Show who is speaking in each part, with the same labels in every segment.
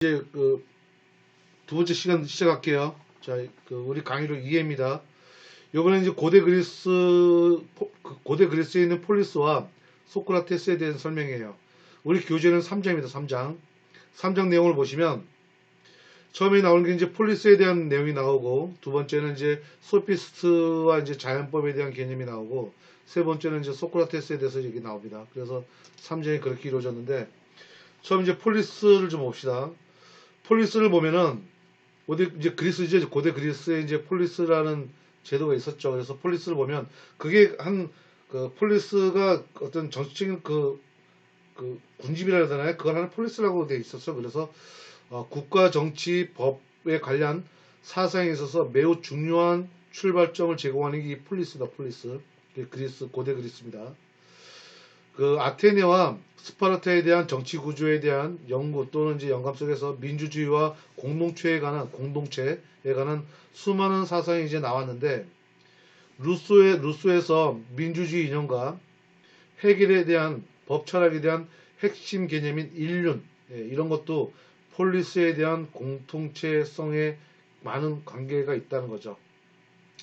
Speaker 1: 이제 두 번째 시간 시작할게요. 자, 우리 강의로 2회입니다. 이번에 이제 고대 그리스에 있는 폴리스와 소크라테스에 대한 설명이에요. 우리 교재는 3장입니다. 3장. 3장 내용을 보시면 처음에 나오는 게 이제 폴리스에 대한 내용이 나오고, 두 번째는 이제 소피스트와 이제 자연법에 대한 개념이 나오고, 세 번째는 이제 소크라테스에 대해서 얘기 나옵니다. 그래서 3장이 그렇게 이루어졌는데, 처음 이제 폴리스를 좀 봅시다. 폴리스를 보면은 어디 이제 그리스죠. 고대 그리스에 이제 폴리스라는 제도가 있었죠. 그래서 폴리스를 보면 그게 폴리스가 어떤 정치적인 군집이라 해야 되나요? 그걸 하는 폴리스라고 돼 있었어. 그래서 국가 정치 법에 관련 사상에 있어서 매우 중요한 출발점을 제공하는 게 이 폴리스다. 폴리스. 그리스 고대 그리스입니다. 아테네와 스파르타에 대한 정치 구조에 대한 연구 또는 이제 영감 속에서 민주주의와 공동체에 관한 수많은 사상이 이제 나왔는데, 루소에서 민주주의 이념과 해결에 대한 법 철학에 대한 핵심 개념인 인륜, 이런 것도 폴리스에 대한 공통체성에 많은 관계가 있다는 거죠.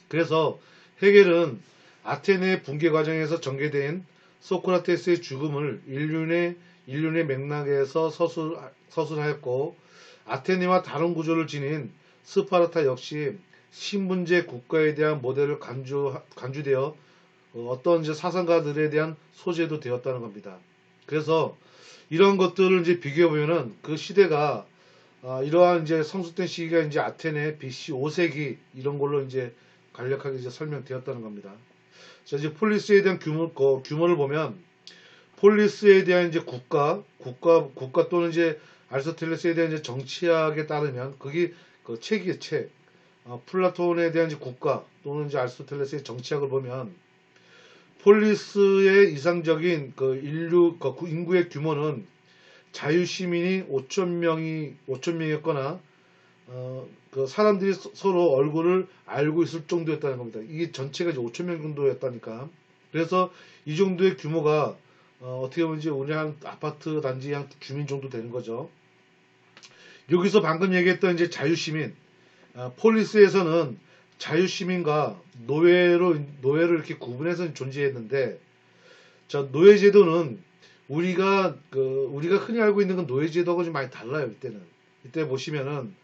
Speaker 1: 그래서 해겔은 아테네 붕괴 과정에서 전개된 소크라테스의 죽음을 인륜의 맥락에서 서술하였고, 아테네와 다른 구조를 지닌 스파르타 역시 신분제 국가에 대한 모델을 간주되어 어떤 이제 사상가들에 대한 소재도 되었다는 겁니다. 그래서 이런 것들을 이제 비교해 보면은 그 시대가 이러한 이제 성숙된 시기가 이제 아테네 BC 5세기 이런 걸로 이제 간략하게 이제 설명되었다는 겁니다. 자, 이제 폴리스에 대한 규모를 보면, 폴리스에 대한 이제 국가 또는 이제 아리스토텔레스에 대한 이제 정치학에 따르면 그게 책이에요, 책. 플라톤에 대한 이제 국가 또는 이제 아리스토텔레스의 정치학을 보면 폴리스의 이상적인 인구의 규모는 자유시민이 5천 명이었거나 사람들이 서로 얼굴을 알고 있을 정도였다는 겁니다. 이게 전체가 이제 5천 명 정도였다니까. 그래서 이 정도의 규모가 어떻게 보면 이제 우리 한 아파트 단지 한 주민 정도 되는 거죠. 여기서 방금 얘기했던 이제 자유시민, 폴리스에서는 자유시민과 노예를 이렇게 구분해서 존재했는데, 자, 노예제도는 우리가 흔히 알고 있는 건 노예제도가 좀 많이 달라요. 이때 보시면은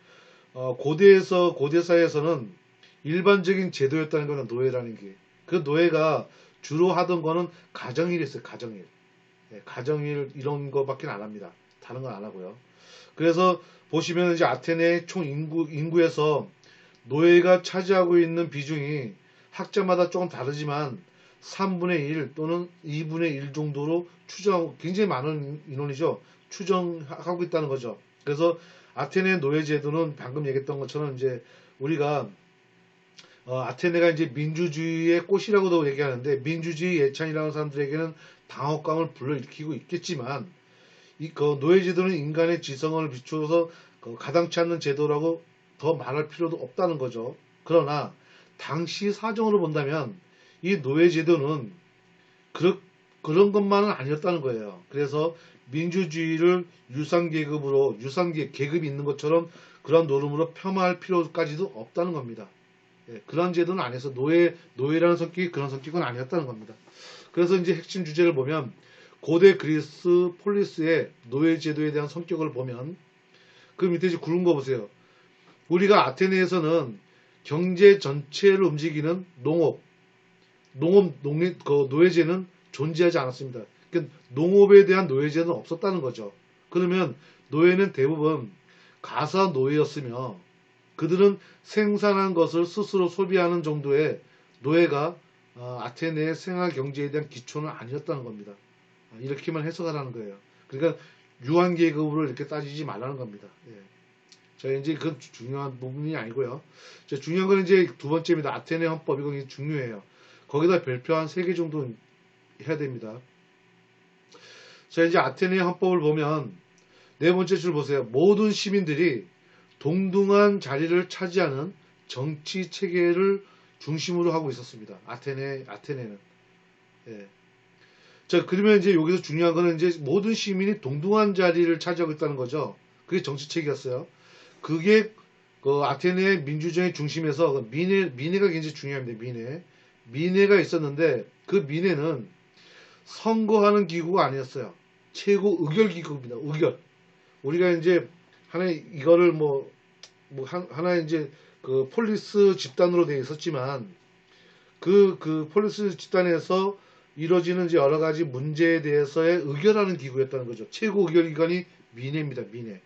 Speaker 1: 고대사에서는 일반적인 제도였다는 거는 노예라는 게. 그 노예가 주로 하던 거는 가정일이었어요. 가정일. 가정일 이런 거밖에 안 합니다. 다른 건 안 하고요. 그래서 보시면 이제 아테네 총 인구에서 노예가 차지하고 있는 비중이 학자마다 조금 다르지만 3분의 1 또는 2분의 1 정도로 추정하고, 굉장히 많은 인원이죠. 추정하고 있다는 거죠. 그래서 아테네 노예제도는 방금 얘기했던 것처럼 이제 우리가 아테네가 이제 민주주의의 꽃이라고도 얘기하는데, 민주주의 예찬이라는 사람들에게는 당혹감을 불러일으키고 있겠지만, 노예제도는 인간의 지성을 비추어서 가당치 않는 제도라고 더 말할 필요도 없다는 거죠. 그러나 당시 사정으로 본다면 이 노예제도는 그런 것만은 아니었다는 거예요. 그래서 민주주의를 계급이 있는 것처럼 그런 노름으로 폄하할 필요까지도 없다는 겁니다. 그런 제도는 안 해서 노예라는 성격이 그런 성격은 아니었다는 겁니다. 그래서 이제 핵심 주제를 보면 고대 그리스 폴리스의 노예제도에 대한 성격을 보면, 그 밑에 이제 구른 거 보세요. 우리가 아테네에서는 경제 전체를 움직이는 노예제는 존재하지 않았습니다. 그러니까 농업에 대한 노예제는 없었다는 거죠. 그러면 노예는 대부분 가사 노예였으며, 그들은 생산한 것을 스스로 소비하는 정도의 노예가 아테네의 생활 경제에 대한 기초는 아니었다는 겁니다. 이렇게만 해석하라는 거예요. 그러니까 유한 계급으로 이렇게 따지지 말라는 겁니다. 자, 이제 그건 중요한 부분이 아니고요. 자, 중요한 건 이제 두 번째입니다. 아테네 헌법, 이거 굉장히 중요해요. 거기다 별표 한 3개 정도 해야 됩니다. 자, 이제 아테네 헌법을 보면 네 번째 줄 보세요. 모든 시민들이 동등한 자리를 차지하는 정치 체계를 중심으로 하고 있었습니다. 아테네는. 자, 그러면 이제 여기서 중요한 거는 이제 모든 시민이 동등한 자리를 차지하고 있다는 거죠. 그게 정치책이었어요. 그게 그 아테네 민주정의 중심에서 민회가 굉장히 중요합니다. 민회가 있었는데 그 민회는 선거하는 기구가 아니었어요. 최고 의결 기구입니다. 의결. 우리가 이제 하나의 이거를 하나의 이제 그 폴리스 집단으로 되어 있었지만 그 폴리스 집단에서 이루어지는 이제 여러 가지 문제에 대해서의 의결하는 기구였다는 거죠. 최고 의결 기관이 민회입니다. 민회.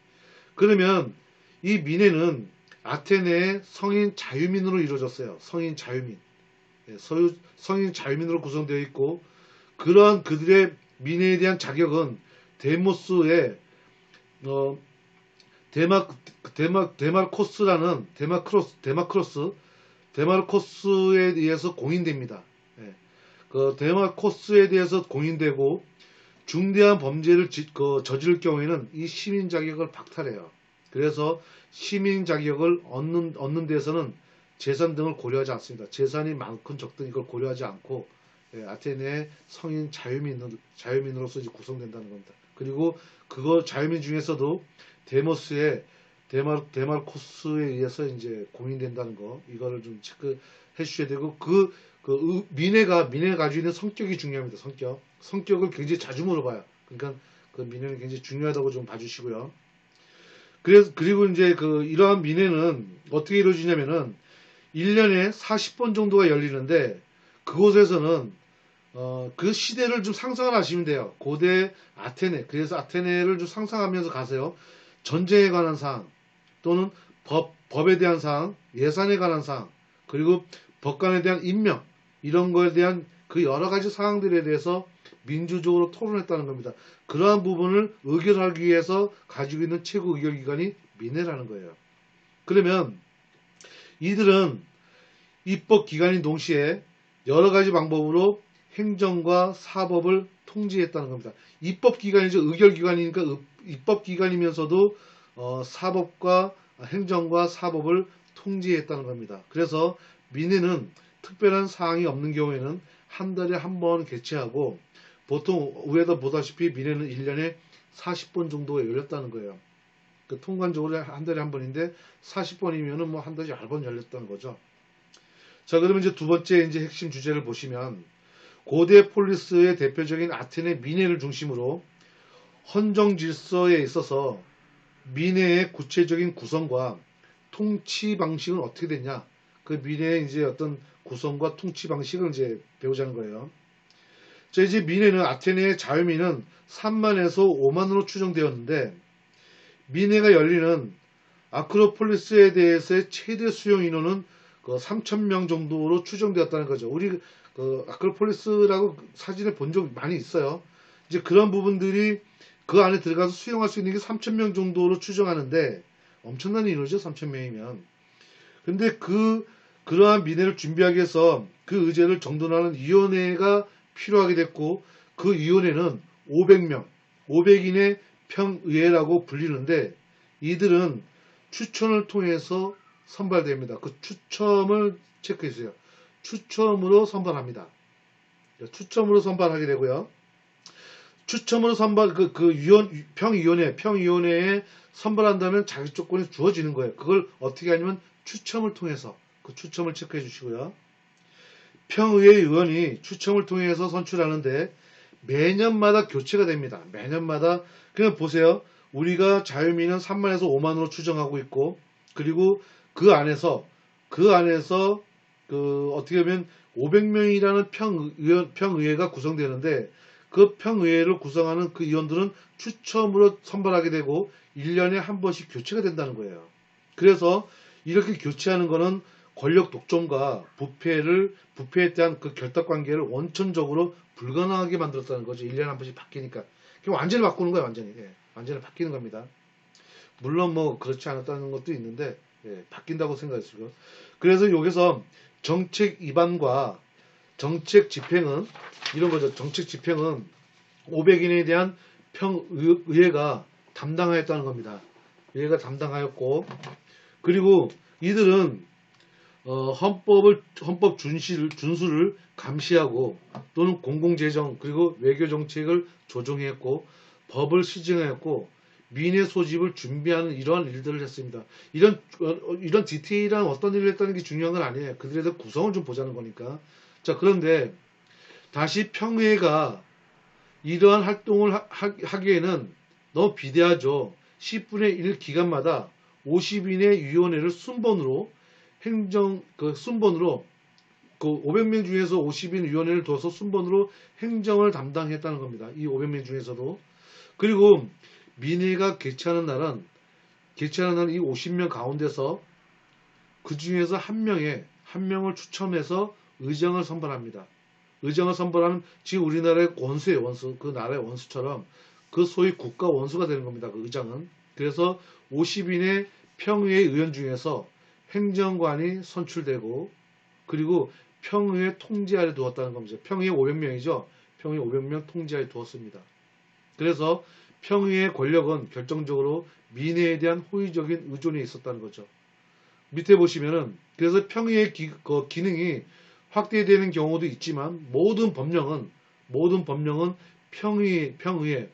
Speaker 1: 그러면 이 민회는 아테네의 성인 자유민으로 이루어졌어요. 성인 자유민. 성인 자유민으로 구성되어 있고 그러한 그들의 민회에 대한 자격은 데모스의 데마르코스에 의해서 공인됩니다. 그 데마르코스에 대해서 공인되고 중대한 범죄를 저지를 경우에는 이 시민 자격을 박탈해요. 그래서 시민 자격을 얻는 데서는 재산 등을 고려하지 않습니다. 재산이 많건 적든 이걸 고려하지 않고 아테네의 성인 자유민으로서 이제 구성된다는 겁니다. 그리고 그거 자유민 중에서도 데마르코스에 의해서 이제 공인된다는 거 이거를 좀 체크해 주셔야 되고 민회가 가지고 있는 성격이 중요합니다. 성격을 굉장히 자주 물어봐요. 그러니까 그 민회는 굉장히 중요하다고 좀 봐주시고요. 그리고 이제 이러한 민회는 어떻게 이루어지냐면은 1년에 40번 정도가 열리는데 그곳에서는 그 시대를 좀 상상을 하시면 돼요. 고대 아테네. 그래서 아테네를 좀 상상하면서 가세요. 전쟁에 관한 사항 또는 법에 대한 사항, 예산에 관한 사항, 그리고 법관에 대한 임명 이런 거에 대한 그 여러 가지 사항들에 대해서 민주적으로 토론했다는 겁니다. 그러한 부분을 의결하기 위해서 가지고 있는 최고 의결기관이 민회라는 거예요. 그러면 이들은 입법기관인 동시에 여러 가지 방법으로 행정과 사법을 통제했다는 겁니다. 입법기관이죠. 의결기관이니까 입법기관이면서도 사법과 행정과 사법을 통제했다는 겁니다. 그래서 민회는 특별한 사항이 없는 경우에는 한 달에 한 번 개최하고 보통 위에다 보다시피 민회는 1년에 40번 정도가 열렸다는 거예요. 통관적으로 한 달에 한 번인데 40번이면은 한 달에 10번 열렸다는 거죠. 자, 그러면 이제 두 번째 이제 핵심 주제를 보시면 고대 폴리스의 대표적인 아테네 민회를 중심으로 헌정 질서에 있어서 민회의 구체적인 구성과 통치 방식은 어떻게 됐냐? 그 민회의 이제 어떤 구성과 통치 방식을 이제 배우자는 거예요. 자, 이제 민회는 아테네의 자유민은 3만에서 5만으로 추정되었는데 민회가 열리는 아크로폴리스에 대해서의 최대 수용 인원은 3,000명 정도로 추정되었다는 거죠. 우리 아크로폴리스라고 사진을 본 적 많이 있어요. 이제 그런 부분들이 그 안에 들어가서 수용할 수 있는 게 3,000명 정도로 추정하는데 엄청난 인원이죠. 3,000명이면. 근데 그러한 민회를 준비하기 위해서 그 의제를 정돈하는 위원회가 필요하게 됐고 그 위원회는 500명, 500인의 평의회라고 불리는데 이들은 추천을 통해서 선발됩니다. 그 추첨을 체크해주세요. 추첨으로 선발합니다. 추첨으로 선발하게 되고요. 추첨으로 평위원회에 선발한다면 자격 조건이 주어지는 거예요. 그걸 어떻게 하냐면 추첨을 통해서 그 추첨을 체크해 주시고요. 평의회 의원이 추첨을 통해서 선출하는데 매년마다 교체가 됩니다. 매년마다 그냥 보세요. 우리가 자유민은 3만에서 5만으로 추정하고 있고 그리고 그 안에서 어떻게 보면 500명이라는 평의회가 구성되는데 그 평의회를 구성하는 그 의원들은 추첨으로 선발하게 되고 1년에 한 번씩 교체가 된다는 거예요. 그래서 이렇게 교체하는 거는 권력 독점과 부패에 대한 그 결탁관계를 원천적으로 불가능하게 만들었다는 거죠. 1년에 한 번씩 바뀌니까. 완전히 바꾸는 거예요. 완전히 바뀌는 겁니다. 물론 그렇지 않았다는 것도 있는데 바뀐다고 생각했어요. 그래서 여기서 정책 위반과 정책 집행은 이런 거죠. 정책 집행은 500인에 대한 평의회가 담당하였다는 겁니다. 의회가 담당하였고 그리고 이들은 헌법 준수를 감시하고 또는 공공재정 그리고 외교정책을 조정했고 법을 시정했고 민의 소집을 준비하는 이러한 일들을 했습니다. 이런 디테일한 어떤 일을 했다는 게 중요한 건 아니에요. 그들에 대한 구성을 좀 보자는 거니까. 자, 그런데 다시 평의회가 이러한 활동을 하기에는 너무 비대하죠. 10분의 1 기간마다 50인의 위원회를 순번으로 순번으로 그 500명 중에서 50인 위원회를 둬서 순번으로 행정을 담당했다는 겁니다. 이 500명 중에서도. 그리고 민회가 개최하는 날은 이 50명 가운데서 그 중에서 한 명을 추첨해서 의장을 선발합니다. 의장을 선발하는 지금 우리나라의 원수예요. 원수. 그 나라의 원수처럼 그 소위 국가 원수가 되는 겁니다. 그 의장은. 그래서 50인의 평의회 의원 중에서 행정관이 선출되고 그리고 평의회 통제 아래 두었다는 겁니다. 평의회 500명이죠. 평의회 500명 통제 아래 두었습니다. 그래서 평의회의 권력은 결정적으로 민회에 대한 호의적인 의존에 있었다는 거죠. 밑에 보시면은 그래서 평의회 기능이 확대되는 경우도 있지만 모든 법령은 평의회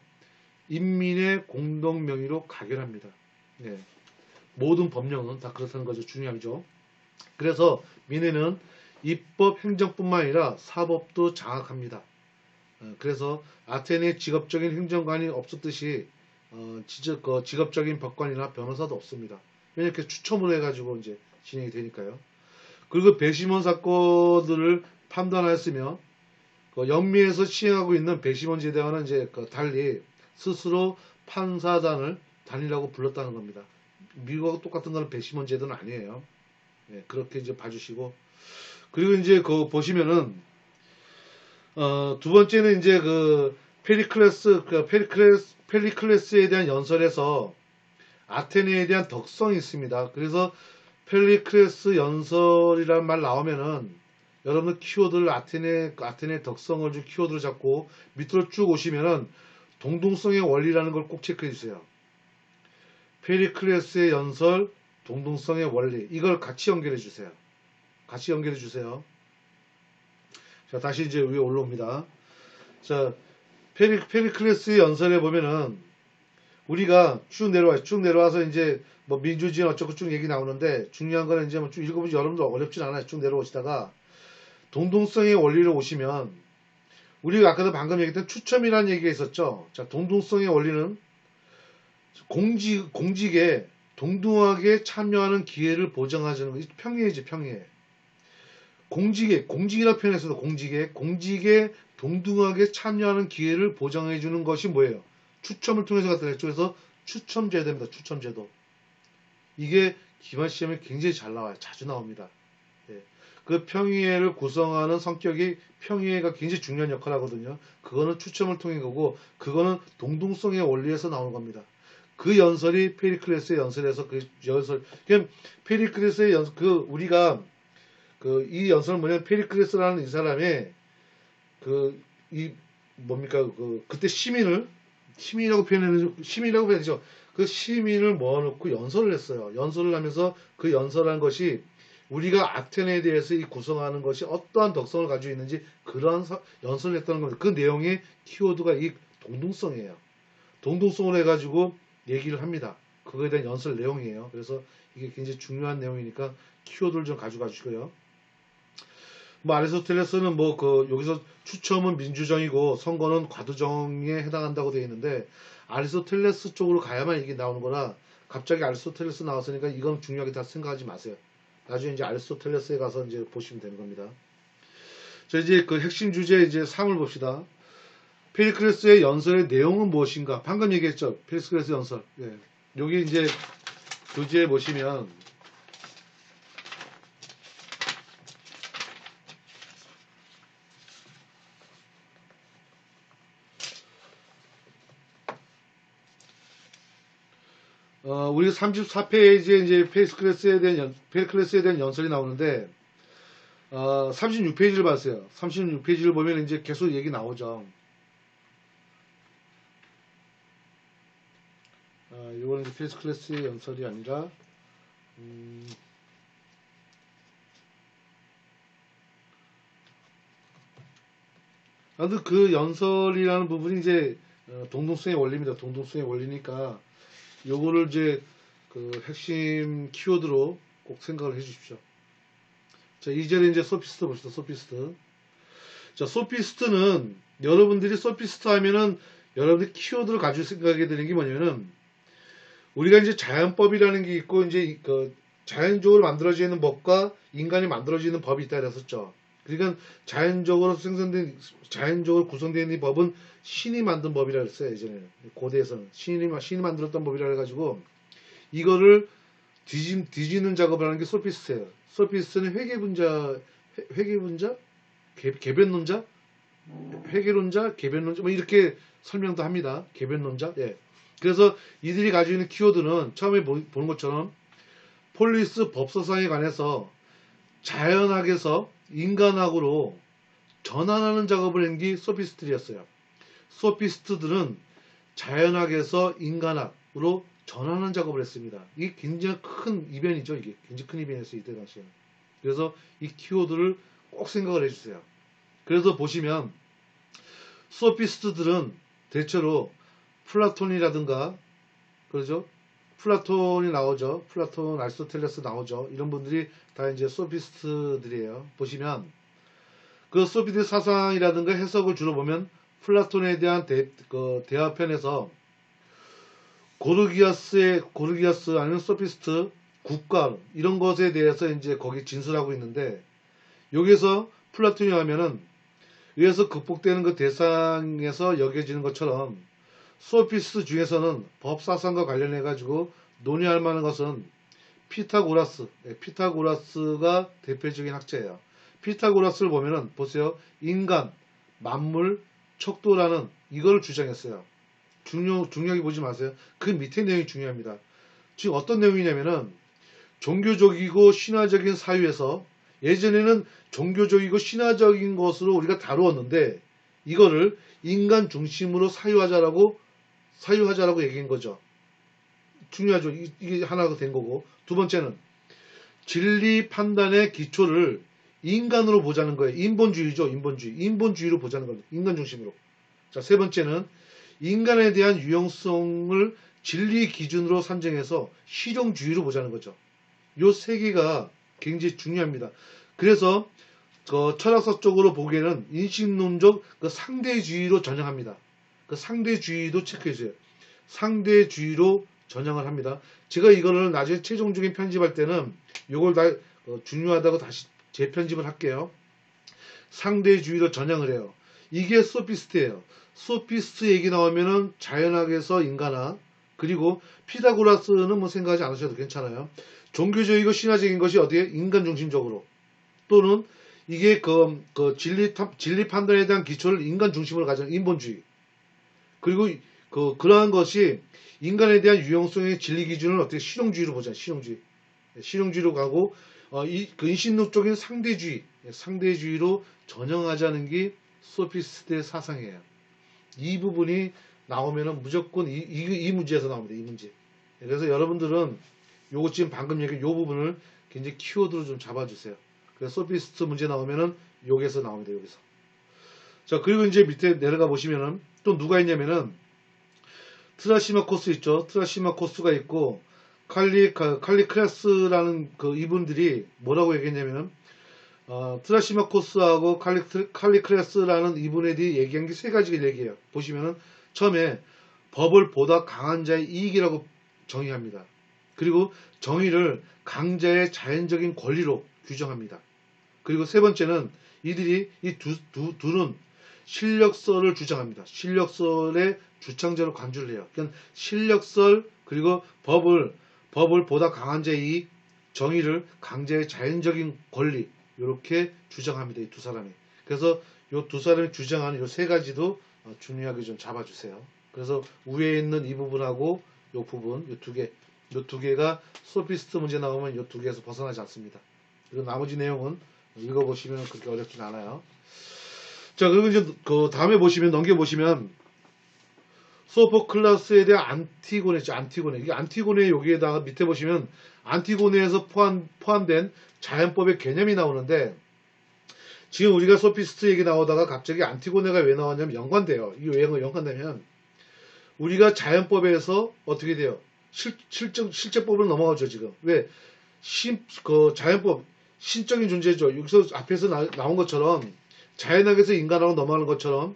Speaker 1: 인민의 공동 명의로 가결합니다. 네. 모든 법령은 다 그렇다는 거죠. 중요하죠. 그래서 민회는 입법 행정뿐만 아니라 사법도 장악합니다. 그래서 아테네 직업적인 행정관이 없었듯이 직업적인 법관이나 변호사도 없습니다. 왜냐면 이렇게 추첨을 해가지고 이제 진행이 되니까요. 그리고 배심원 사건들을 판단하였으며 영미에서 시행하고 있는 배심원 제도와는 이제 달리 스스로 판사단을 단이라고 불렀다는 겁니다. 미국하고 똑같은 건 배심원 제도는 아니에요. 네, 그렇게 이제 봐주시고 그리고 이제 보시면은 두 번째는 이제 페리클레스에 대한 연설에서 아테네에 대한 덕성이 있습니다. 그래서 페리클레스 연설이라는 말 나오면은 여러분 키워드를 아테네 덕성을 좀 키워드로 잡고 밑으로 쭉 오시면은 동등성의 원리라는 걸 꼭 체크해 주세요. 페리클레스의 연설, 동등성의 원리 이걸 같이 연결해 주세요. 자, 다시 이제 위에 올라옵니다. 자, 페리클레스의 연설에 보면은 우리가 쭉 내려와서 이제 뭐 민주주의 어쩌고 쭉 얘기 나오는데 중요한 거는 이제 쭉 읽어보지 여러분들 어렵진 않아요. 쭉 내려오시다가 동등성의 원리를 오시면 우리가 아까도 방금 얘기했던 추첨이라는 얘기가 있었죠. 자, 동등성의 원리는 공직에 동등하게 참여하는 기회를 보장하자는 것이 평의회지, 평의회. 공직이라 표현했어도 공직에 동등하게 참여하는 기회를 보장해 주는 것이 뭐예요? 추첨을 통해서 갖다 냈죠. 그래서 추첨제도입니다. 추첨제도. 이게 기말 시험에 굉장히 잘 나와요. 자주 나옵니다. 예. 그 평의회를 구성하는 성격이 평의회가 굉장히 중요한 역할을 하거든요. 그거는 추첨을 통한 거고 그거는 동등성의 원리에서 나오는 겁니다. 그 연설이 페리클레스의 연설에서 그 연설. 그냥 페리클레스의 우리가 이 연설은 뭐냐면 페리클레스라는 이 사람의 그때 시민이라고 표현되죠. 그 시민을 모아놓고 연설을 했어요. 연설을 하면서 그 연설한 것이 우리가 아테네에 대해서 이 구성하는 것이 어떠한 덕성을 가지고 있는지 그런 연설을 했다는 겁니다. 그 내용의 키워드가 이 동등성이에요. 동등성을 해가지고 얘기를 합니다. 그거에 대한 연설 내용이에요. 그래서 이게 굉장히 중요한 내용이니까 키워드를 좀 가져가 주시고요. 뭐 아리스토텔레스는 여기서 추첨은 민주정이고 선거는 과도정에 해당한다고 되어 있는데 아리스토텔레스 쪽으로 가야만 이게 나오는 거라 갑자기 아리스토텔레스 나왔으니까 이건 중요하게 다 생각하지 마세요. 나중에 이제 아리스토텔레스에 가서 이제 보시면 되는 겁니다. 자, 이제 그 핵심 주제 이제 3을 봅시다. 페리클레스의 연설의 내용은 무엇인가? 방금 얘기했죠. 페리클레스 연설. 네. 여기 이제 교재에 보시면 우리가 34페이지에 이제 페리클레스에 대한 연설이 나오는데 36페이지를 봤어요. 36페이지를 보면 이제 계속 얘기 나오죠. 이거는 이제 페리클레스의 연설이 아니라 아무튼 그 연설이라는 부분이 이제 동등성의 원리입니다. 동등성의 원리니까 요거를 이제 그 핵심 키워드로 꼭 생각을 해 주십시오. 자, 이제는 이제 소피스트 봅시다. 소피스트. 자, 소피스트는 여러분들이 소피스트 하면은 여러분들이 키워드를 가지고 생각하게 되는 게 뭐냐면은 우리가 이제 자연법이라는 게 있고 이제 그 자연적으로 만들어지는 법과 인간이 만들어지는 법이 있다 그랬었죠. 그러니까 자연적으로 자연적으로 구성되어 있는 이 법은 신이 만든 법이라 그랬어요. 예전에는 고대에서는 신이 만들었던 법이라 해가지고 이거를 뒤지는 작업을 하는 게 소피스트예요. 소피스트는 회계분자, 개변론자, 회계론자, 개변론자 뭐 이렇게 설명도 합니다. 개변론자. 예. 그래서 이들이 가지고 있는 키워드는 처음에 보는 것처럼 폴리스 법사상에 관해서 자연학에서 인간학으로 전환하는 작업을 한 게 소피스트들이었어요. 소피스트들은 자연학에서 인간학으로 전환하는 작업을 했습니다. 이게 굉장히 큰 이변이죠. 이게 굉장히 큰 이변이었어요. 이때 당시에는. 그래서 이 키워드를 꼭 생각을 해주세요. 그래서 보시면 소피스트들은 대체로 플라톤이라든가 그러죠. 플라톤이 나오죠. 플라톤, 아리스토텔레스 나오죠. 이런 분들이 다 이제 소피스트들이에요. 보시면 그 소피스트 사상이라든가 해석을 주로 보면 플라톤에 대한 대화편에서 고르기아스 아니면 소피스트 국가 이런 것에 대해서 이제 거기 진술하고 있는데 여기서 플라톤이 하면은 위에서 극복되는 그 대상에서 여겨지는 것처럼 소피스트 중에서는 법사상과 관련해 가지고 논의할 만한 것은 피타고라스가 대표적인 학자예요. 피타고라스를 보면은 보세요. 인간, 만물, 척도라는 이걸 주장했어요. 중요하게 보지 마세요. 그 밑에 내용이 중요합니다. 지금 어떤 내용이냐면은 종교적이고 신화적인 사유에서 예전에는 종교적이고 신화적인 것으로 우리가 다루었는데 이거를 인간 중심으로 사유하자라고 얘기한 거죠. 중요하죠. 이게 하나가 된 거고. 두 번째는 진리 판단의 기초를 인간으로 보자는 거예요. 인본주의죠. 인본주의로 보자는 겁니다. 인간 중심으로. 자, 세 번째는 인간에 대한 유용성을 진리 기준으로 산정해서 실용주의로 보자는 거죠. 요 세 개가 굉장히 중요합니다. 그래서 철학사적으로 보기에는 인식론적 상대주의로 전향합니다. 그 상대주의도 체크해주세요. 상대주의로 전향을 합니다. 제가 이거를 나중에 최종적인 편집할 때는 이걸 다 중요하다고 다시 재편집을 할게요. 상대주의로 전향을 해요. 이게 소피스트예요. 소피스트 얘기 나오면은 자연학에서 인간학 그리고 피타고라스는 뭐 생각하지 않으셔도 괜찮아요. 종교적이고 신화적인 것이 어디에 인간 중심적으로 또는 이게 진리 판단에 대한 기초를 인간 중심으로 가진 인본주의 그리고 그러한 것이 인간에 대한 유용성의 진리 기준을 어떻게 실용주의로 보자. 실용주의로 가고 그 인신론적인 상대주의로 전형하자는 게 소피스트의 사상이에요. 이 부분이 나오면은 무조건 이 문제에서 나옵니다. 이 문제. 그래서 여러분들은 요거 지금 방금 얘기한 요 부분을 굉장히 키워드로 좀 잡아주세요. 그래서 소피스트 문제 나오면은 여기서 나옵니다. 여기서. 자, 그리고 이제 밑에 내려가 보시면은 또 누가 있냐면은 트라시마코스 있죠. 트라시마코스가 있고 칼리크레스라는 이분들이 뭐라고 얘기했냐면은 트라시마코스하고 칼리크레스라는 이분들이 얘기한 게 세 가지를 얘기해요. 보시면은 처음에 법을 보다 강한 자의 이익이라고 정의합니다. 그리고 정의를 강자의 자연적인 권리로 규정합니다. 그리고 세 번째는 이들이 이 둘은 신력설을 주장합니다. 신력설의 주창자로 간주를 해요. 그러니까 신력설 그리고 법을 보다 강한 자의 이익, 정의를 강자의 자연적인 권리 이렇게 주장합니다. 이 두 사람이. 그래서 이 두 사람이 주장하는 이 세 가지도 중요하게 좀 잡아주세요. 그래서 위에 있는 이 부분하고 이 부분, 이 두 개가 소피스트 문제 나오면 이 두 개에서 벗어나지 않습니다. 그리고 나머지 내용은 읽어보시면 그렇게 어렵진 않아요. 자, 그리고 이제 다음에 보시면 넘겨보시면 소포클라스에 대한 안티고네 있죠. 안티고네. 이게 안티고네 여기에다가 밑에 보시면 안티고네에서 포함된 자연법의 개념이 나오는데 지금 우리가 소피스트 얘기 나오다가 갑자기 안티고네가 왜 나왔냐면 연관돼요. 이게 왜 연관되면 우리가 자연법에서 어떻게 돼요? 실제법으로 넘어가죠, 지금. 왜? 자연법, 신적인 존재죠. 여기서 앞에서 나온 것처럼, 자연학에서 인간하고 넘어가는 것처럼,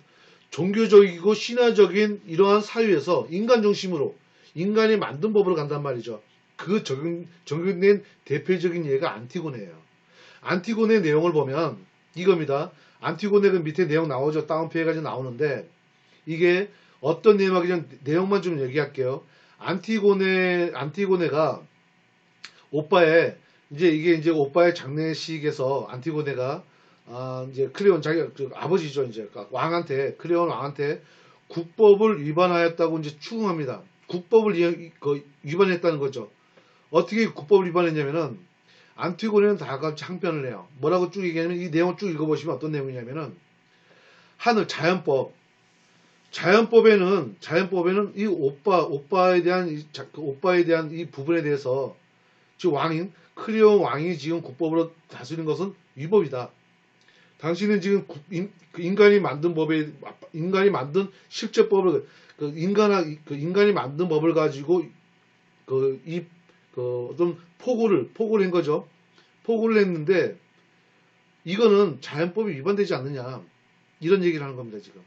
Speaker 1: 종교적이고 신화적인 이러한 사유에서 인간 중심으로, 인간이 만든 법으로 간단 말이죠. 그 적용된 대표적인 예가 안티고네예요. 안티고네 내용을 보면, 이겁니다. 안티고네 그 밑에 내용 나오죠. 다운표해가지고 나오는데, 이게 어떤 내용만 좀 얘기할게요. 안티고네가 오빠의 이제 오빠의 장례식에서 안티고네가 이제 클레온 자기 아버지죠. 이제 왕한테 클레온 왕한테 국법을 위반하였다고 이제 추궁합니다. 국법을 위반했다는 거죠. 어떻게 국법을 위반했냐면은 안티고네는 다 같이 항변을 해요. 뭐라고 쭉 얘기하냐면 이 내용을 쭉 읽어보시면 어떤 내용이냐면은 하늘 자연법에는 이 오빠에 대한 이 부분에 대해서 즉 클레온 왕이 지금 국법으로 다스리는 것은 위법이다. 당신은 지금 인간이 만든 실제법을 인간이 만든 법을 가지고 좀 포고를 한 거죠. 포고를 했는데 이거는 자연법이 위반되지 않느냐 이런 얘기를 하는 겁니다. 지금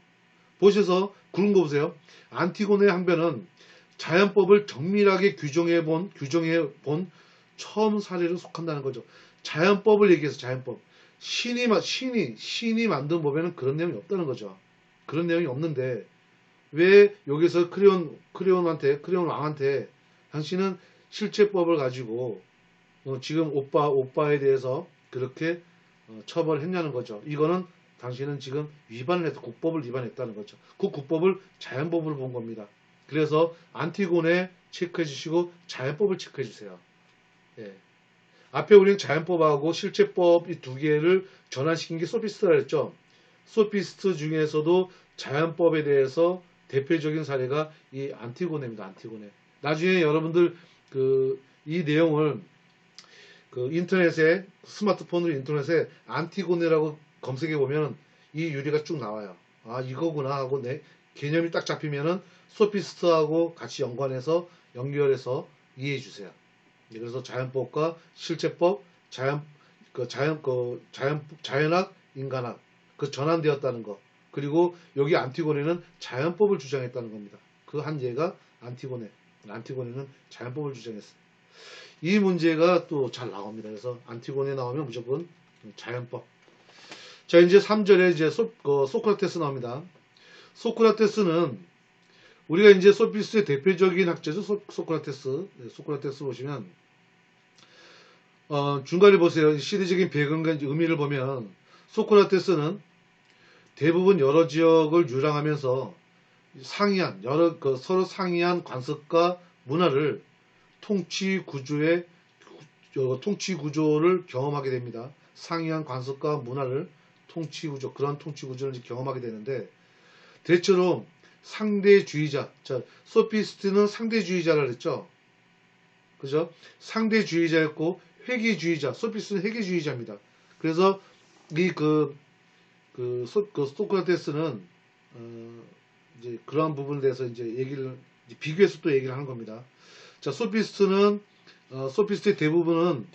Speaker 1: 보셔서 그런 거 보세요. 안티고네 항변은 자연법을 정밀하게 규정해 본 처음 사례로 속한다는 거죠. 자연법을 얘기해서 자연법. 신이 만든 법에는 그런 내용이 없다는 거죠. 그런 내용이 없는데 왜 여기서 클레온 왕한테 당신은 실제법을 가지고 지금 오빠에 대해서 그렇게 처벌했냐는 거죠. 이거는 당신은 지금 국법을 위반했다는 거죠. 그 국법을 자연법으로 본 겁니다. 그래서 안티고네 체크해 주시고 자연법을 체크해 주세요. 예. 앞에 우리는 자연법하고 실제법 이 두 개를 전환시킨 게 소피스트라 했죠. 소피스트 중에서도 자연법에 대해서 대표적인 사례가 이 안티고네입니다. 안티고네. 나중에 여러분들 이 내용을 스마트폰으로 인터넷에 안티고네라고 검색해 보면 이 유리가 쭉 나와요. 아 이거구나 하고 개념이 딱 잡히면은 소피스트하고 같이 연결해서 이해해 주세요. 그래서 자연법과 실제법, 자연학, 인간학 전환되었다는 거. 그리고 여기 안티고네는 자연법을 주장했다는 겁니다. 그 한 예가 안티고네는 자연법을 주장했어요. 이 문제가 또 잘 나옵니다. 그래서 안티고네 나오면 무조건 자연법. 자 이제 3절에 이제 소크라테스 나옵니다. 소크라테스는 우리가 이제 소피스트의 대표적인 학자죠. 소크라테스 보시면 중간에 보세요. 시대적인 배경과 의미를 보면 소크라테스는 대부분 여러 지역을 유랑하면서 서로 상이한 관습과 문화를 통치 구조를 경험하게 됩니다. 상이한 관습과 문화를 그런 통치 구조를 경험하게 되는데 대체로 상대주의자, 소피스트는 상대주의자라 그랬죠. 그죠? 상대주의자였고 회귀주의자, 소피스트는 회귀주의자입니다. 그래서 소크라테스는 이제 그러한 부분에 대해서 이제 비교해서 또 얘기를 하는 겁니다. 자, 소피스트의 대부분은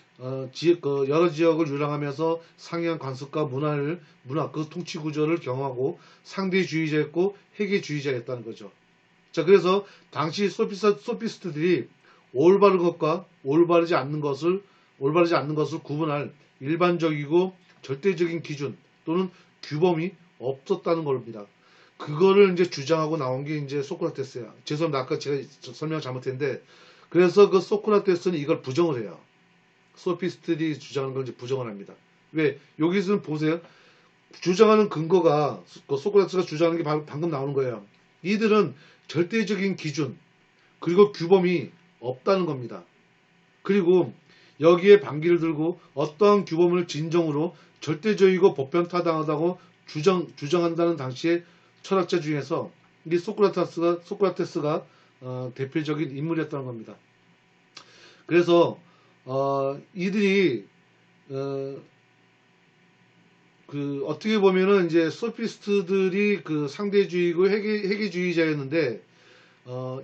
Speaker 1: 여러 지역을 유랑하면서 상이한 관습과 그 통치 구조를 경험하고 상대주의자였고 회계주의자였다는 거죠. 자, 그래서 당시 소피스트들이 올바른 것과 올바르지 않는 것을 구분할 일반적이고 절대적인 기준 또는 규범이 없었다는 겁니다. 그거를 이제 주장하고 나온 게 이제 소크라테스야. 죄송합니다. 아까 제가 설명 잘못했는데, 그래서 그 소크라테스는 이걸 부정을 해요. 소피스트들이 주장하는 걸 이제 부정을 합니다. 왜? 여기서는 보세요. 주장하는 근거가, 소크라테스가 주장하는 게 방금 나오는 거예요. 이들은 절대적인 기준, 그리고 규범이 없다는 겁니다. 그리고 여기에 반기를 들고 어떠한 규범을 진정으로 절대적이고 보편타당하다고 주장한다는 당시의 철학자 중에서 이 소크라테스가 대표적인 인물이었다는 겁니다. 그래서 이들이 어떻게 보면은 이제 소피스트들이 상대주의고 회계주의자였는데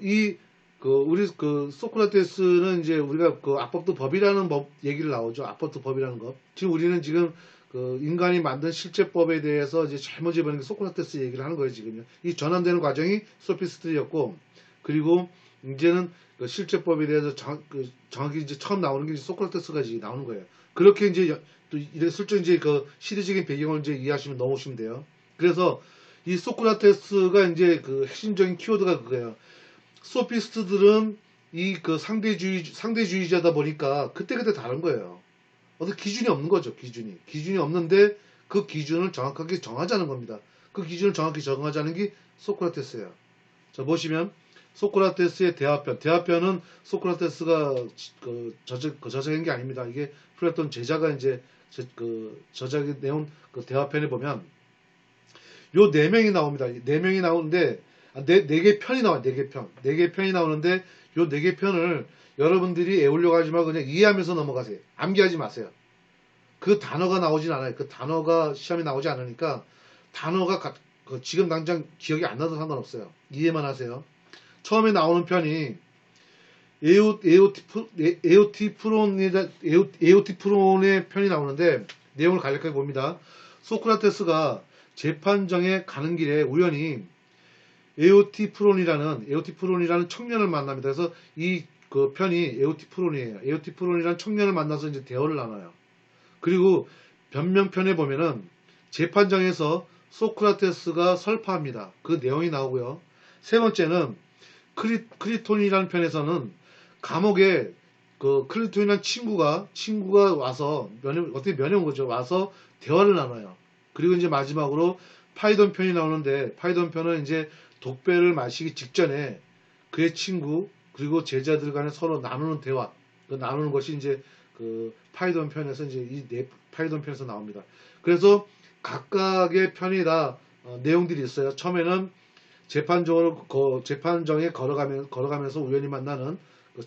Speaker 1: 이 우리 소크라테스는 이제 우리가 악법도 법이라는 법 얘기를 나오죠. 악법도 법이라는 것. 지금 우리는 지금 인간이 만든 실제법에 대해서 이제 잘못 집어넣은 게 소크라테스 얘기를 하는 거예요, 지금요. 이 전환되는 과정이 소피스트였고, 그리고 이제는 실제법에 대해서 정확히 이제 처음 나오는 게 이제 소크라테스가 이제 나오는 거예요. 그렇게 이제 또 슬쩍 이제 시대적인 배경을 이제 이해하시면 넘어오시면 돼요. 그래서 이 소크라테스가 이제 핵심적인 키워드가 그거예요. 소피스트들은 이 상대주의자다 보니까 그때그때 다른 거예요. 어떤 기준이 없는 거죠, 기준이 없는데 그 기준을 정확하게 정하자는 겁니다. 그 기준을 정확히 정하자는 게 소크라테스예요. 자, 보시면 소크라테스의 대화편은 소크라테스가 저작한 게 아닙니다. 이게 플라톤 제자가 이제 저작이 내온 대화편에 보면 요 4명이 나옵니다. 4명이 나오는데 네 개 편이 나와요. 4개 편이 나오는데 요 4개 편을 여러분들이 애울려 가지 말고 그냥 이해하면서 넘어가세요. 암기하지 마세요. 그 단어가 나오진 않아요. 그 단어가 시험에 나오지 않으니까 단어가 지금 당장 기억이 안 나도 상관없어요. 이해만 하세요. 처음에 나오는 편이 에오티프론의 편이 나오는데 내용을 간략하게 봅니다. 소크라테스가 재판정에 가는 길에 우연히 에오티프론이라는 청년을 만납니다. 그래서 이 편이 에오티프론이에요. 에오티프론이라는 청년을 만나서 이제 대화를 나눠요. 그리고 변명편에 보면은 재판장에서 소크라테스가 설파합니다. 그 내용이 나오고요. 세 번째는 크리톤이라는 편에서는 감옥에 크리톤이라는 친구가 와서 어떻게 면회 온 거죠. 와서 대화를 나눠요. 그리고 이제 마지막으로 파이돈 편이 나오는데 파이돈 편은 이제 독배를 마시기 직전에 그의 친구 그리고 제자들 간에 서로 나누는 대화, 나누는 것이 이제 파이돈 편에서 이제 파이돈 편에서 나옵니다. 그래서 각각의 편이 다 내용들이 있어요. 처음에는 재판정에 걸어가면서 우연히 만나는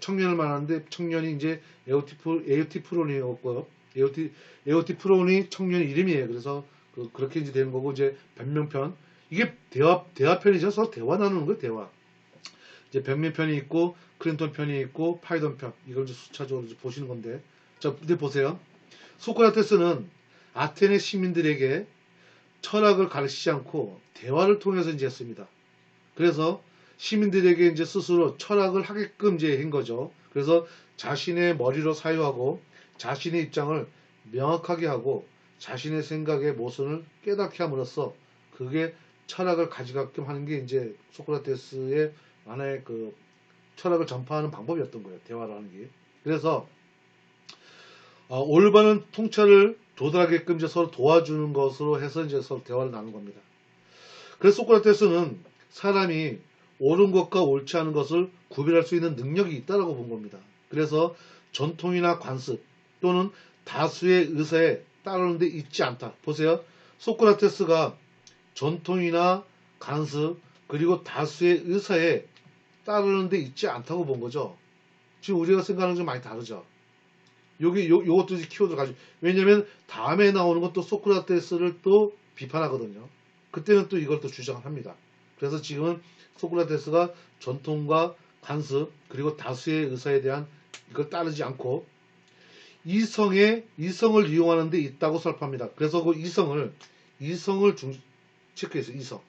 Speaker 1: 청년을 만나는데 청년이 이제 에오티프론이었고요. 에오티프론이 청년 이름이에요. 그래서 그렇게 이제 되는 거고 이제 변명편 이게 대화편이죠. 서로 대화 나누는 거예요. 대화. 이제 변명편이 있고 크린톤 편이 있고 파이돈 편 이걸 이제 수차적으로 이제 보시는 건데 자, 근데 보세요. 소크라테스는 아테네 시민들에게 철학을 가르치지 않고 대화를 통해서 이제 했습니다. 그래서 시민들에게 이제 스스로 철학을 하게끔 이제 한 거죠. 그래서 자신의 머리로 사유하고 자신의 입장을 명확하게 하고 자신의 생각의 모순을 깨닫게 함으로써 그게 철학을 가져가게끔 하는 게 이제 소크라테스의 하나의 철학을 전파하는 방법이었던 거예요. 대화를 하는 게. 그래서 올바른 통찰을 도달하게끔 이제 서로 도와주는 것으로 해서 이제 서로 대화를 나누는 겁니다. 그래서 소크라테스는 사람이 옳은 것과 옳지 않은 것을 구별할 수 있는 능력이 있다라고 본 겁니다. 그래서 전통이나 관습 또는 다수의 의사에 따르는 데 있지 않다. 보세요. 소크라테스가 전통이나 관습 그리고 다수의 의사에 따르는 데 있지 않다고 본 거죠. 지금 우리가 생각하는 게 좀 많이 다르죠. 요것도 키워드 가지고 왜냐면 다음에 나오는 것도 소크라테스를 또 비판하거든요. 그때는 또 이걸 또 주장을 합니다. 그래서 지금은 소크라테스가 전통과 관습 그리고 다수의 의사에 대한 이걸 따르지 않고 이성을 이용하는 데 있다고 설파합니다. 그래서 그 이성을 체크했어요. 이성.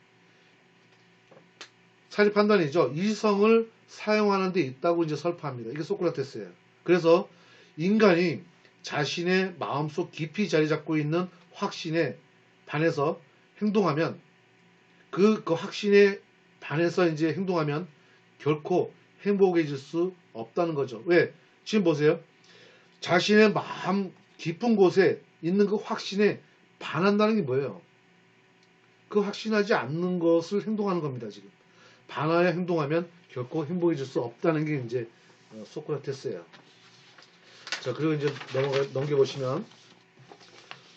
Speaker 1: 사리 판단이죠. 이성을 사용하는 데 있다고 이제 설파합니다. 이게 소크라테스예요. 그래서 인간이 자신의 마음속 깊이 자리 잡고 있는 확신에 반해서 행동하면 그 확신에 반해서 이제 행동하면 결코 행복해질 수 없다는 거죠. 왜? 지금 보세요. 자신의 마음 깊은 곳에 있는 그 확신에 반한다는 게 뭐예요? 그 확신하지 않는 것을 행동하는 겁니다. 지금 반하여 행동하면 결코 행복해질 수 없다는 게 이제 소크라테스예요. 자, 그리고 이제 넘겨보시면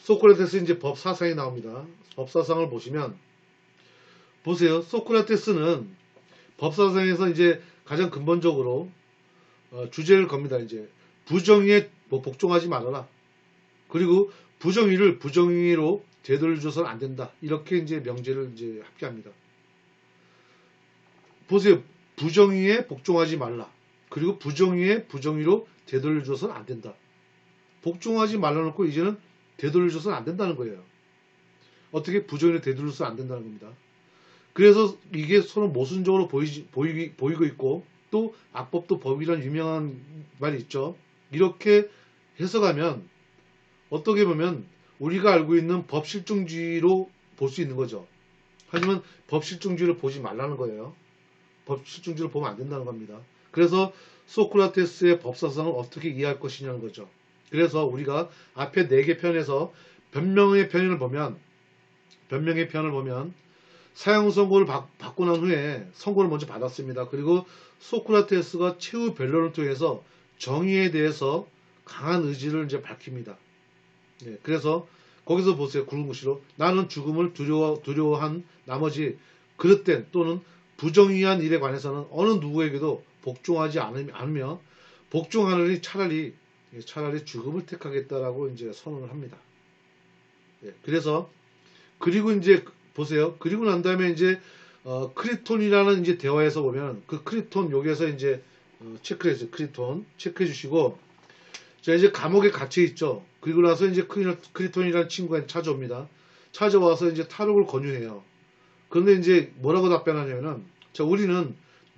Speaker 1: 소크라테스 이제 법 사상이 나옵니다. 법 사상을 보시면 보세요. 소크라테스는 법 사상에서 이제 가장 근본적으로 주제를 겁니다. 이제 부정의에 복종하지 말아라. 그리고 부정의를 부정의로 되돌려줘서는 안 된다. 이렇게 이제 명제를 이제 합기합니다. 보세요. 부정의에 복종하지 말라. 그리고 부정의에 부정의로 되돌려줘서는 안 된다. 복종하지 말라놓고 이제는 되돌려줘서는 안 된다는 거예요. 어떻게 부정의로 되돌려줘서는 안 된다는 겁니다. 그래서 이게 서로 모순적으로 보이고 있고, 또 악법도 법이란 유명한 말이 있죠. 이렇게 해석하면 어떻게 보면 우리가 알고 있는 법실중주의로 볼 수 있는 거죠. 하지만 법실중주의를 보지 말라는 거예요. 법실중주의를 보면 안 된다는 겁니다. 그래서 소크라테스의 법사상을 어떻게 이해할 것이냐는 거죠. 그래서 우리가 앞에 4개 편에서 변명의 편을 보면 사형 선고를 받고 난 후에 선고를 먼저 받았습니다. 그리고 소크라테스가 최후 변론을 통해서 정의에 대해서 강한 의지를 이제 밝힙니다. 네, 그래서 거기서 보세요. 굵은 글씨로 나는 죽음을 두려워한 나머지 그릇된 또는 부정의한 일에 관해서는 어느 누구에게도 복종하지 않으며 복종하느니 차라리 죽음을 택하겠다라고 이제 선언을 합니다. 네, 그래서 그리고 이제 보세요. 그리고 난 다음에 이제 크리톤이라는 이제 대화에서 보면 그 크리톤 여기에서 이제 체크해서 크리톤 체크해 주시고 자 이제 감옥에 갇혀 있죠. 그리고 나서 이제 크리톤이라는 친구가 찾아옵니다. 찾아와서 이제 탈옥을 권유해요. 그런데 이제 뭐라고 답변하냐면은 자 우리는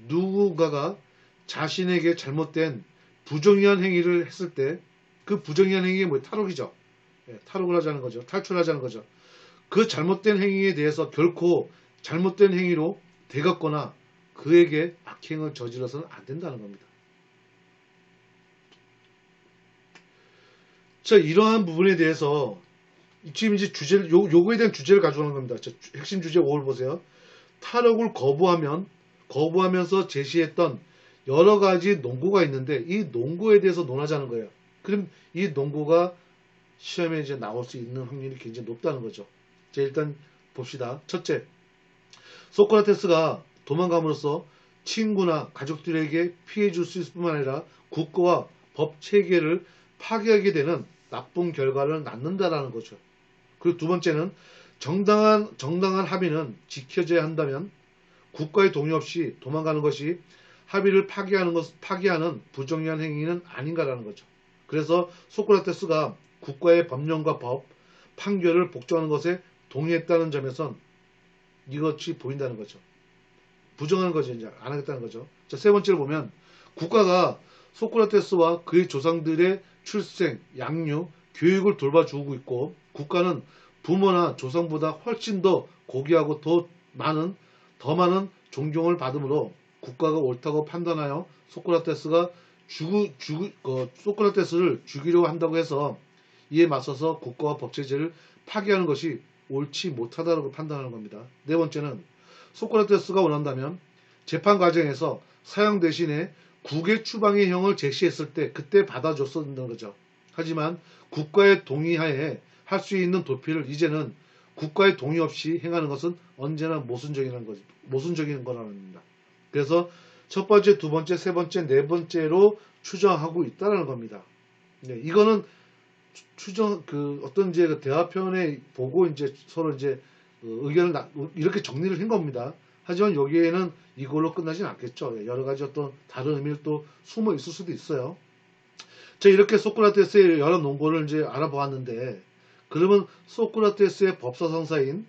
Speaker 1: 누군가가 자신에게 잘못된 부정의한 행위를 했을 때 그 부정의한 행위가 뭐 탈옥이죠. 예, 탈옥을 하자는 거죠. 탈출하자는 거죠. 그 잘못된 행위에 대해서 결코 잘못된 행위로 되갚거나 그에게 악행을 저질러서는 안 된다는 겁니다. 자, 이러한 부분에 대해서 지금 이제 주제를 요거에 대한 주제를 가져오는 겁니다. 자, 핵심 주제 5를 보세요. 탈옥을 거부하면서 제시했던 여러 가지 논고가 있는데 이 논고에 대해서 논하자는 거예요. 그럼 이 논고가 시험에 이제 나올 수 있는 확률이 굉장히 높다는 거죠. 자, 일단 봅시다. 첫째, 소크라테스가 도망감으로써 친구나 가족들에게 피해 줄 수 있을 뿐만 아니라 국가와 법 체계를 파괴하게 되는 나쁜 결과를 낳는다라는 거죠. 그리고 두 번째는 정당한 합의는 지켜져야 한다면 국가의 동의 없이 도망가는 것이 합의를 파기하는 부정의한 행위는 아닌가라는 거죠. 그래서 소크라테스가 국가의 법령과 법, 판결을 복종하는 것에 동의했다는 점에선 이것이 보인다는 거죠. 부정하는 거죠. 이제 안 하겠다는 거죠. 자, 세 번째로 보면 국가가 소크라테스와 그의 조상들의 출생, 양육, 교육을 돌봐주고 있고 국가는 부모나 조상보다 훨씬 더 고귀하고 더 많은 존경을 받으므로 국가가 옳다고 판단하여 소크라테스를 죽이려고 한다고 해서 이에 맞서서 국가와 법체제를 파괴하는 것이 옳지 못하다고 판단하는 겁니다. 네 번째는 소크라테스가 원한다면 재판 과정에서 사형 대신에 국외 추방의 형을 제시했을 때 그때 받아줬었는 거죠. 하지만 국가의 동의하에 할 수 있는 도피를 이제는 국가의 동의 없이 행하는 것은 언제나 모순적인 거라는 겁니다. 그래서 첫 번째, 두 번째, 세 번째, 네 번째로 추정하고 있다는 겁니다. 네, 이거는 어떤 이제 대화편에 보고 이제 서로 이제 의견을 이렇게 정리를 한 겁니다. 하지만 여기에는 이걸로 끝나진 않겠죠. 여러 가지 어떤 다른 의미를 또 숨어 있을 수도 있어요. 자, 이렇게 소크라테스의 여러 논거를 이제 알아보았는데, 그러면 소크라테스의 법사상인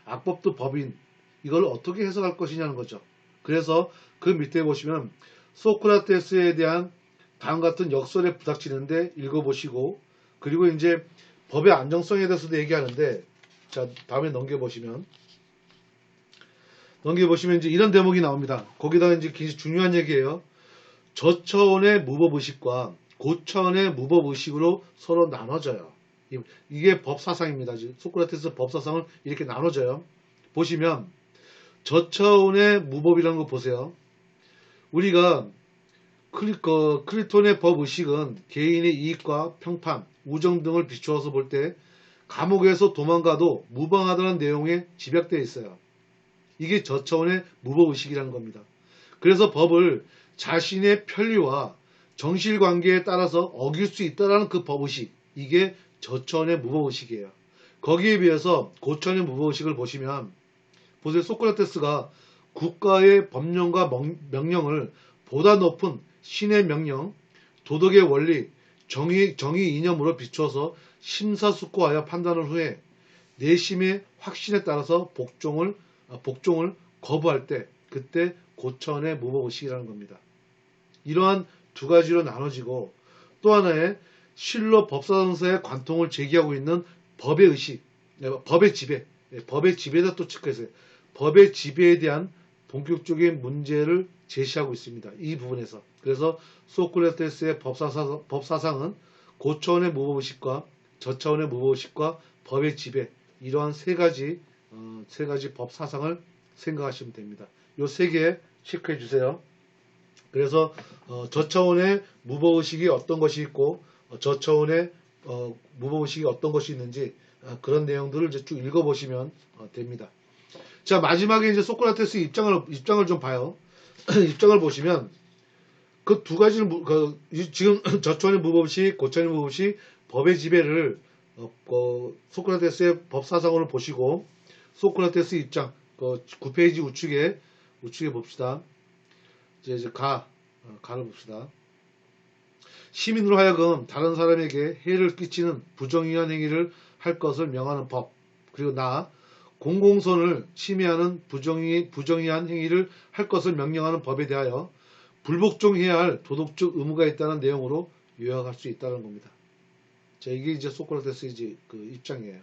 Speaker 1: 악법도 법인, 이걸 어떻게 해석할 것이냐는 거죠. 그래서 그 밑에 보시면 소크라테스에 대한 다음 같은 역설에 부닥치는데 읽어보시고, 그리고 이제 법의 안정성에 대해서도 얘기하는데, 자, 다음에 넘겨보시면 이제 이런 대목이 나옵니다. 거기다가 이제 굉장히 중요한 얘기예요. 저차원의 무법의식과 고차원의 무법의식으로 서로 나눠져요. 이게 법사상입니다. 소크라테스 법사상을 이렇게 나눠져요. 보시면 저차원의 무법이라는 거 보세요. 우리가 크리톤의 법의식은 개인의 이익과 평판, 우정 등을 비추어서 볼 때 감옥에서 도망가도 무방하다는 내용에 집약되어 있어요. 이게 저차원의 무법의식이라는 겁니다. 그래서 법을 자신의 편리와 정실관계에 따라서 어길 수 있다는 그 법의식, 이게 저차원의 무법의식이에요. 거기에 비해서 고차원의 무법의식을 보시면 보세요. 소크라테스가 국가의 법령과 명령을 보다 높은 신의 명령, 도덕의 원리, 정의 이념으로 비추어서 심사숙고하여 판단을 후에 내심의 확신에 따라서 복종을 거부할 때 그때 고차원의 무법의식이라는 겁니다. 이러한 두 가지로 나눠지고 또 하나의 실로 법사정서에 관통을 제기하고 있는 법의 의식, 법의 지배에다 또 체크했어요. 법의 지배에 대한 본격적인 문제를 제시하고 있습니다. 이 부분에서. 그래서 소크라테스의 법사상은 고차원의 무법의식과 저차원의 무법의식과 법의 지배, 이러한 세 가지 법사상을 생각하시면 됩니다. 요 세 개 체크해 주세요. 그래서 저차원의 무법의식이 어떤 것이 있고 저차원의 무법의식이 어떤 것이 있는지 그런 내용들을 이제 쭉 읽어보시면 됩니다. 자, 마지막에 이제 소크라테스 입장을 좀 봐요. 입장을 보시면 그 두 가지를 지금 저차원의 무법의식, 고차원의 무법의식, 법의 지배를 소크라테스의 법사상으로 보시고 소크라테스 입장 9페이지 우측에 봅시다. 이제 가를 봅시다. 시민으로 하여금 다른 사람에게 해를 끼치는 부정의한 행위를 할 것을 명하는 법, 그리고 공공선을 침해하는 부정의한 행위를 할 것을 명령하는 법에 대하여 불복종해야 할 도덕적 의무가 있다는 내용으로 요약할 수 있다는 겁니다. 자, 이게 이제 소크라테스의 이제 그 입장이에요.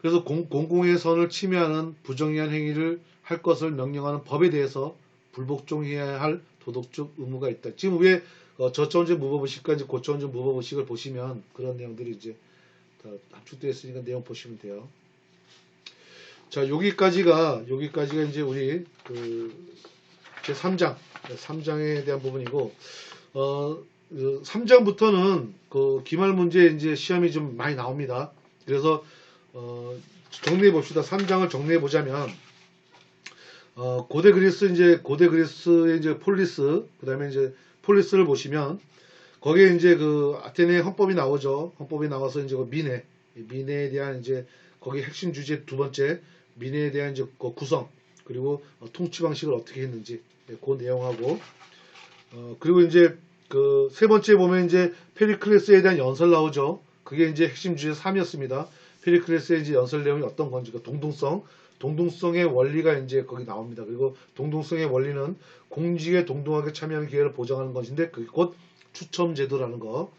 Speaker 1: 그래서 공공의 선을 침해하는 부정의한 행위를 할 것을 명령하는 법에 대해서 불복종해야 할 도덕적 의무가 있다. 지금 위에 저차원적 무법의식과 이제 고차원적 무법의식을 보시면 그런 내용들이 이제 다 압축되어 있으니까 내용 보시면 돼요. 자, 여기까지가 이제 우리 제 3장에 대한 부분이고 3장부터는 기말 문제 이제 시험이 좀 많이 나옵니다. 그래서 정리해 봅시다. 3장을 정리해 보자면 고대 그리스의 이제 폴리스, 그다음에 이제 폴리스를 보시면 거기에 이제 아테네 헌법이 나오죠. 헌법이 나와서 이제 민해에 대한 이제 거기 핵심 주제 두 번째 민해에 대한 이제 구성, 그리고 통치 방식을 어떻게 했는지 그 내용하고 그리고 이제 세 번째 보면 이제 페리클레스에 대한 연설 나오죠. 그게 이제 핵심 주제 3이었습니다. 페리클레스의 이제 연설 내용이 어떤 건지, 동등성의 원리가 이제 거기 나옵니다. 그리고 동등성의 원리는 공직에 동등하게 참여하는 기회를 보장하는 것인데 그게 곧 추첨 제도라는 거.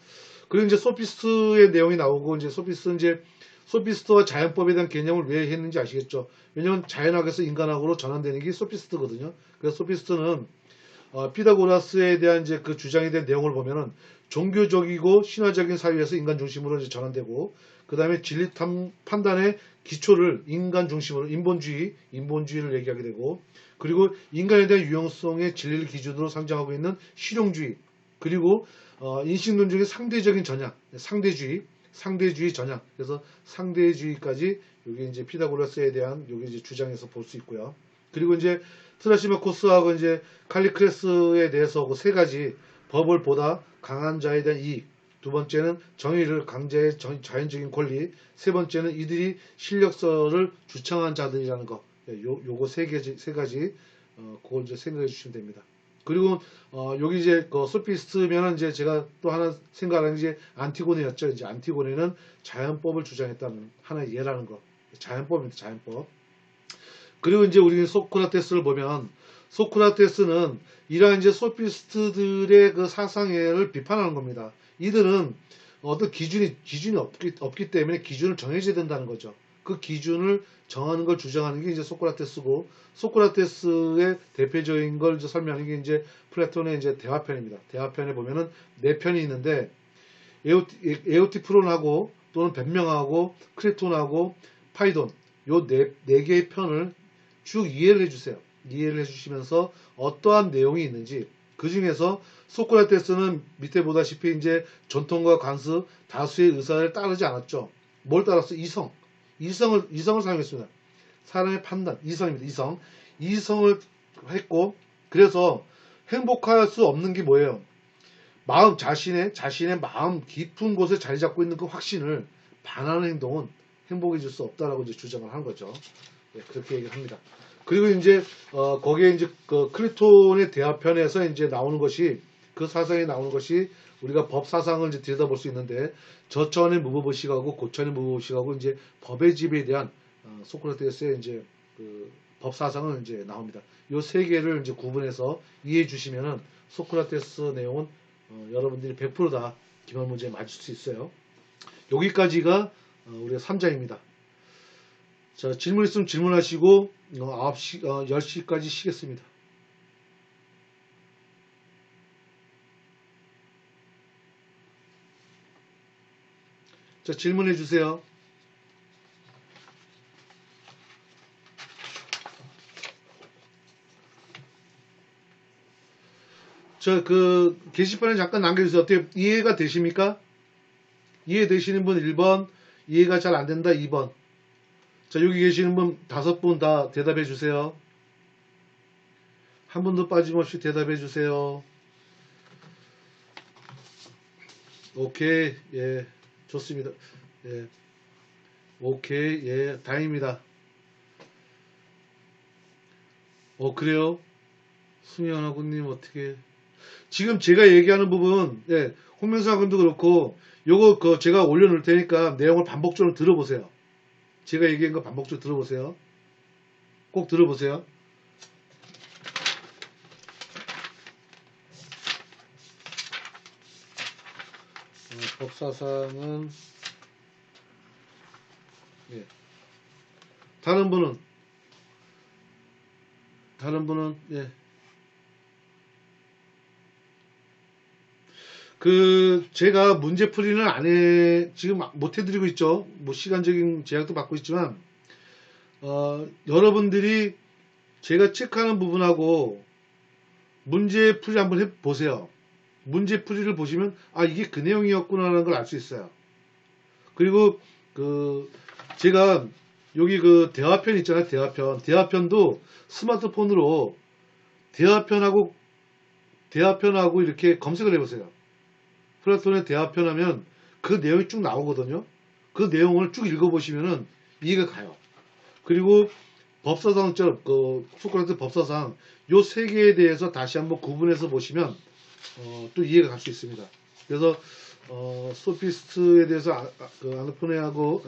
Speaker 1: 그리고 이제 소피스트의 내용이 나오고 이제 소피스트와 자연법에 대한 개념을 왜 했는지 아시겠죠? 왜냐면 자연학에서 인간학으로 전환되는 게 소피스트거든요. 그래서 소피스트는 피타고라스에 대한 이제 그 주장에 대한 내용을 보면은 종교적이고 신화적인 사회에서 인간 중심으로 이제 전환되고, 그 다음에 진리 판단의 기초를 인간 중심으로 인본주의를 얘기하게 되고, 그리고 인간에 대한 유형성의 진리를 기준으로 상정하고 있는 실용주의, 그리고 인식론 중에 상대적인 전향, 상대주의 전향. 그래서 상대주의까지 여기 이제 피타고라스에 대한 여기 이제 주장에서 볼 수 있고요. 그리고 이제 트라시마코스하고 이제 칼리크레스에 대해서 그 세 가지 법을 보다 강한 자에 대한 이익, 두 번째는 정의를 강제의 자연적인 권리, 세 번째는 이들이 실력서를 주창한 자들이라는 거. 요거 세 가지 그걸 이제 생각해 주시면 됩니다. 그리고 여기 이제 소피스트면은 이제 제가 또 하나 생각하는 게 이제 안티고네였죠. 이제 안티고네는 자연법을 주장했다는 하나의 예라는 거. 자연법입니다. 자연법. 그리고 이제 우리 소크라테스를 보면 소크라테스는 이러한 이제 소피스트들의 그 사상을 비판하는 겁니다. 이들은 어떤 기준이 없기 때문에 기준을 정해져야 된다는 거죠. 그 기준을 정하는 걸 주장하는 게 이제 소크라테스고, 소크라테스의 대표적인 걸 이제 설명하는 게 이제 플라톤의 이제 대화편입니다. 대화편에 보면은 네 편이 있는데 에오티프론하고 또는 변명하고 크레톤하고 파이돈 요 네 개의 편을 쭉 이해를 해주세요. 이해를 해주시면서 어떠한 내용이 있는지, 그 중에서 소크라테스는 밑에 보다시피 이제 전통과 관습, 다수의 의사를 따르지 않았죠. 뭘 따랐어? 이성을 사용했습니다. 사람의 판단, 이성입니다. 이성을 했고, 그래서 행복할 수 없는 게 뭐예요? 자신의 마음 깊은 곳에 자리 잡고 있는 그 확신을 반하는 행동은 행복해질 수 없다라고 이제 주장을 한 거죠. 네, 그렇게 얘기를 합니다. 그리고 이제 거기에 이제 그 클리톤의 대화편에서 이제 나오는 것이 그 사상이 나오는 것이 우리가 법 사상을 이제 들여다볼 수 있는데 저천의 무법의식하고 고천의 무법의식하고 이제 법의 집에 대한 소크라테스의 이제 그 법 사상은 이제 나옵니다. 요 세 개를 이제 구분해서 이해해 주시면은 소크라테스 내용은 여러분들이 100%다 기말 문제에 맞을 수 있어요. 여기까지가 우리가 3장입니다. 자, 질문 있으면 질문하시고 9시, 10시까지 쉬겠습니다. 자, 질문해 주세요. 저 그 게시판에 잠깐 남겨주세요. 어떻게 이해가 되십니까? 이해되시는 분 1번, 이해가 잘 안된다 2번. 자, 여기 계시는 분 5분 다 대답해 주세요. 한 분도 빠짐없이 대답해 주세요. 오케이, 예, 좋습니다. 예, 오케이, 예, 다행입니다. 그래요? 승현아구님 어떻게? 지금 제가 얘기하는 부분, 예, 홍명수 학원도 그렇고, 요거 제가 올려놓을 테니까 내용을 반복적으로 들어보세요. 제가 얘기한 거 반복적으로 들어보세요. 꼭 들어보세요. 법사상은, 예. 다른 분은, 예. 제가 문제풀이는 지금 못 해드리고 있죠. 뭐 시간적인 제약도 받고 있지만, 여러분들이 제가 체크하는 부분하고 문제풀이 한번 해보세요. 문제풀이를 보시면, 이게 그 내용이었구나라는 걸 알 수 있어요. 그리고, 제가 여기 대화편 있잖아요. 대화편도 스마트폰으로 대화편하고 이렇게 검색을 해보세요. 플라톤의 대화편 하면 그 내용이 쭉 나오거든요. 그 내용을 쭉 읽어보시면은 이해가 가요. 그리고 법사상처럼 소크라테스 법사상 요 세 개에 대해서 다시 한번 구분해서 보시면 또 이해가 갈 수 있습니다. 그래서 소피스트에 대해서 아르포네하고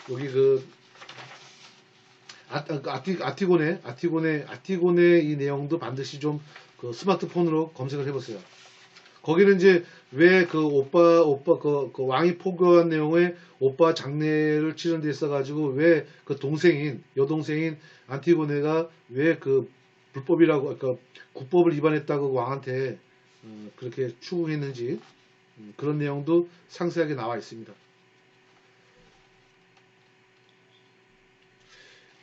Speaker 1: 여기 아티곤의 이 내용도 반드시 좀 스마트폰으로 검색을 해보세요. 거기는 이제 왜 왕이 포교한 내용에 오빠 장례를 치른 데 있어가지고 왜 여동생인 안티고네가 왜 불법이라고, 국법을 위반했다고 왕한테 그렇게 추궁했는지 그런 내용도 상세하게 나와 있습니다.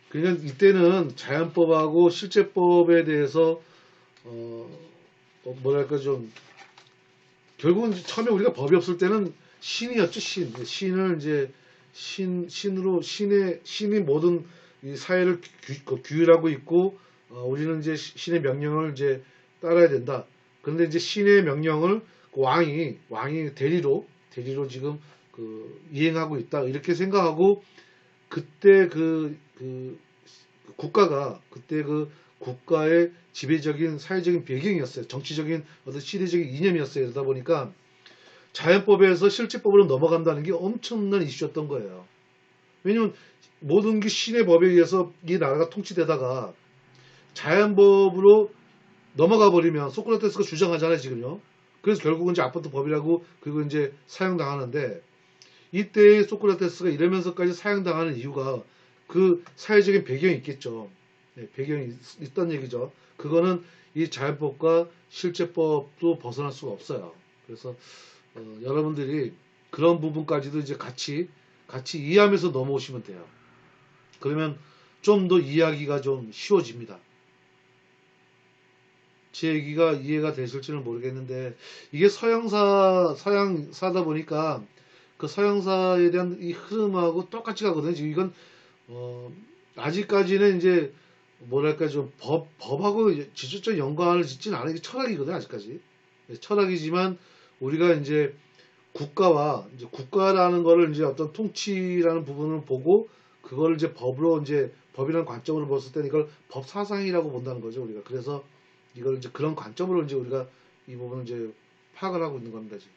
Speaker 1: 그러니까 이때는 자연법하고 실제법에 대해서 뭐랄까 좀 결국은 처음에 우리가 법이 없을 때는 신이었죠. 신을 이제 신이 모든 이 사회를 규율하고 있고 우리는 이제 신의 명령을 이제 따라야 된다. 그런데 이제 신의 명령을 왕이 대리로 지금 이행하고 있다. 이렇게 생각하고 그때 국가가 그때 국가의 지배적인 사회적인 배경이었어요. 정치적인 어떤 시대적인 이념이었어요. 그러다 보니까 자연법에서 실제법으로 넘어간다는 게 엄청난 이슈였던 거예요. 왜냐면 모든 게 신의 법에 의해서 이 나라가 통치되다가 자연법으로 넘어가 버리면 소크라테스가 주장하잖아요, 지금요. 그래서 결국은 이제 아파트 법이라고 그리고 이제 사용당하는데 이때 소크라테스가 이러면서까지 사용당하는 이유가 그 사회적인 배경이 있겠죠. 네, 배경이 있던 얘기죠. 그거는 이 자연법과 실제법도 벗어날 수가 없어요. 그래서 여러분들이 그런 부분까지도 이제 같이 이해하면서 넘어오시면 돼요. 그러면 좀 더 이해하기가 좀 쉬워집니다. 제 얘기가 이해가 되실지는 모르겠는데 이게 서양사다 보니까 그 서양사에 대한 이 흐름하고 똑같이 가거든요. 지금 이건 아직까지는 이제 뭐랄까 좀 법하고 직접적 연관을 짓진 않아요. 이게 철학이거든요. 아직까지 철학이지만 우리가 이제 국가라는 거를 이제 어떤 통치라는 부분을 보고 그걸 이제 법으로 이제 법이라는 관점으로 봤을 때는 이걸 법 사상이라고 본다는 거죠, 우리가. 그래서 이걸 이제 그런 관점으로 이제 우리가 이 부분을 이제 파악을 하고 있는 겁니다, 지금.